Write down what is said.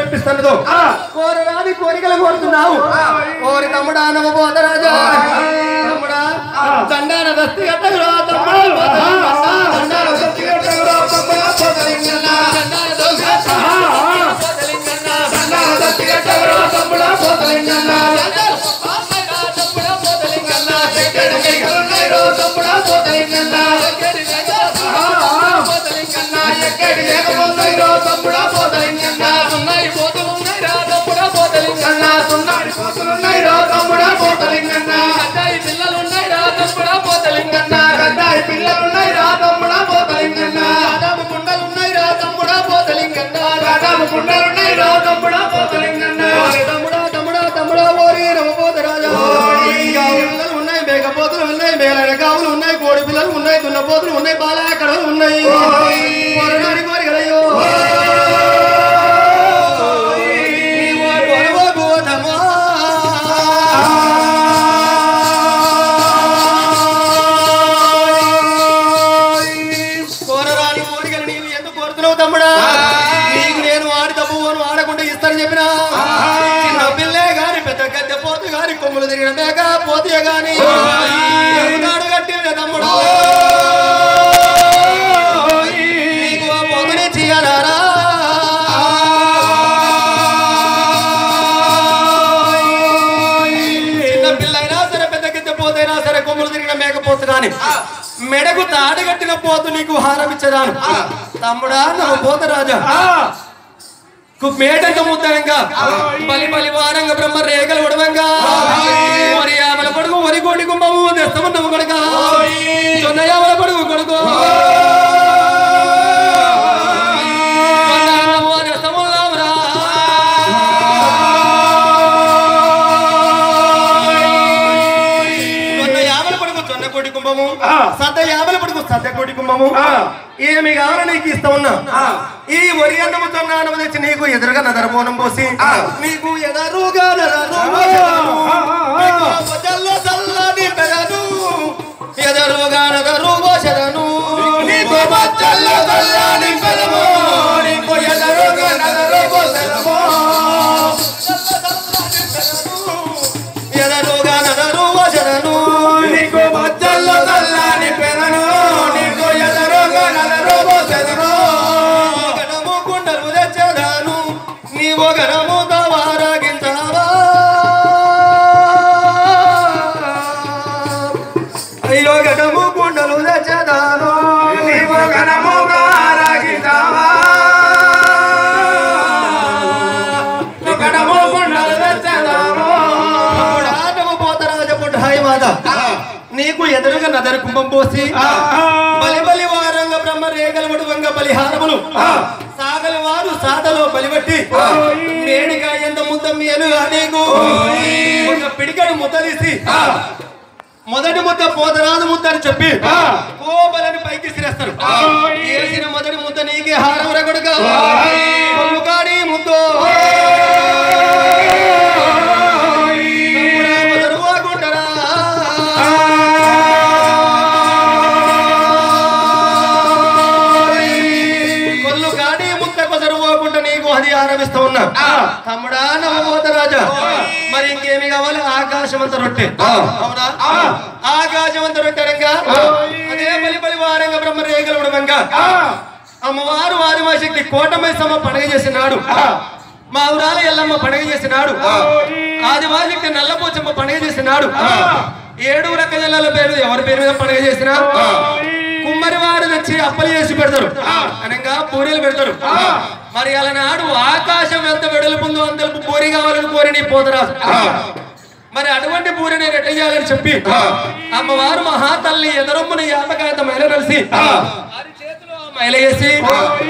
తెప్పిస్తాను కోరరాని కోరికలు కోరుతున్నావు కోరి తమ్ముడా నవబోధరాజా తమ్ముడా దండాన దస్తి కట్టగురా తమ్ముడా దండాన దస్తి కట్టగురా తమ్ముడా పోతలింగన్న దండాన దస్తి కట్టగురా తమ్ముడా పోతలింగన్న తమ్ముడా పోతలింగన్న ఎక్కడి గైగలున్నాయో తమ్ముడా పోతలింగన్న ఎక్కడి లేకపోతున్నాయో తమ్ముడా పోతలింగన్న సున్నాయి పోతున్నాయిరా తమ్ముడా పోతలింగన్న సున్నాయి పోతున్నాయిరా తమ్ముడా పోతలింగన్న గడ్డాయి పిల్లలున్నాయిరా తమ్ముడా పోతలింగన్న గడ్డాయి పిల్లలున్నాయిరా తమ్ముడా పోతలింగన్న గడాము కుండలున్నాయిరా తమ్ముడా పోతలింగన్న గడాము కుండలున్నాయిరా తమ్ముడా పోతలింగన్న తమ్ముడా తమ్ముడా తమ్ముడా ఓరి నవబోధరాజా పిల్లలు ఉన్నాయి మేకపోతులు ఉన్నాయి మేలైన కావులు ఉన్నాయి కోడి పిల్లలు ఉన్నాయి దున్నపోతులు ఉన్నాయి బాలయ కడవలు ఉన్నాయి కోరనాని కోరికలయ్యో కోరరాని కోరికలు నీవు ఎందుకు కోరుతున్నావు తమ్ముడా నీకు నేను వాడి తప్పు ఆడకుండా ఇస్తానని చెప్పినా చిన్న పిల్లే గాని పెద్ద గద్దె పోతు గాని కొమ్ములు తిరిగిన మేక పోతే గాని నాడు కట్టిన తమ్ముడు నీకు ఆ పోతుని చేయాలారా చిన్న పిల్లైనా సరే పెద్ద గద్దె పోతైనా సరే కొమ్ములు తిరిగిన మేకపోతు గాని మెడకు తాడు కట్టిన పోతు నీకు హారం ఇచ్చదాను తమ్ముడా నవబోధరాజా మేటంగా ముద్దరంగా బలి బలి వారంగా బ్రహ్మ రేగలు ఉడవంగా మరి ఆమెల కొడుకు వరి కోటి కుంభము తెస్తమన్నము కొడుక జొన్నయామల కొడుకు కొడుకు జొన్నయామల కొడుకు జొన్న కోటి కుంభము సద్ద యామల కొడుకు సద్ద కోటి కుంభము ఏమి కావాలో నీకు ఇస్తా ఉన్నా ఈ వరి అన్నము జొన్న తెచ్చి నీకు ఎదురుగా నదరమోనం పోసి నీకు ఎదరుగా ఎదరుగా నదరు పోసెదను నీకు మధ్యలో చల్లని పెదము నీకు ఎదరుగా నదరు పోసెదము ఎదరుగా నదరు పోసెదను నీకు మధ్యలో చల్లని పెదను నీకు ఎదరుగా నదరు పోసెదను గణము కుండలు తెచ్చదాను నీవు గణముతో వారాగించావా అయ్యో గణము కుండలు తెచ్చదాను నీవు గణముతో వారాగించావా గణము కుండలు తెచ్చదాను పోతరాజ పుట్టాయి మాత నీకు ఎదురుగా నదరు కుంభం పోసి బలి బలి వారంగా బ్రహ్మ రేగలు వడువంగా బలిహారములు సాగలి వారు సాదలో బలిబట్టి మేడిగా ఎంత ముద్ద మేలుగా నీకు ఒక పిడికడు ముద్ద తీసి మొదటి ముద్ద పోతరాజు ముద్ద అని చెప్పి కోబలని పైకి సిరేస్తారు వేసిన మొదటి ముద్ద నీకే హారం రగడుగా కొమ్ముకాడి ముద్దు అది ఆరంభిస్తా ఉన్నా తమ్ముడా నవబోధరాజా మరి ఇంకేమి కావాలి ఆకాశమంత రొట్టె అవునా ఆకాశమంత రొట్టె రంగా అదే బలి బలి వారంగా బ్రహ్మ రేగలు ఉడవంగా అమ్మవారు ఆదివాశక్తి కోటమైసమ్మ పండుగ చేసినాడు మా ఊరాల ఎల్లమ్మ పండుగ చేసినాడు ఆదివాశక్తి నల్లపోచమ్మ పండుగ చేసినాడు 7 రక జిల్లాల పేరు ఎవరి పేరు మీద పండుగ చేసినా కుమ్మరి వారు తెచ్చి అప్పలు చేసి పెడతారు అనగా పూరీలు పెడతారు మరి అలా నాడు ఆకాశం ఎంత వెడల్పుందో అంత పూరి కావాలని కోరి నీ పోతరాజు మరి అటువంటి పూరి నేను ఎట్ట చేయాలని చెప్పి అమ్మవారు మహాతల్లి ఎదరొమ్మని యాపకాంత మైల కలిసి చేతిలో మైల వేసి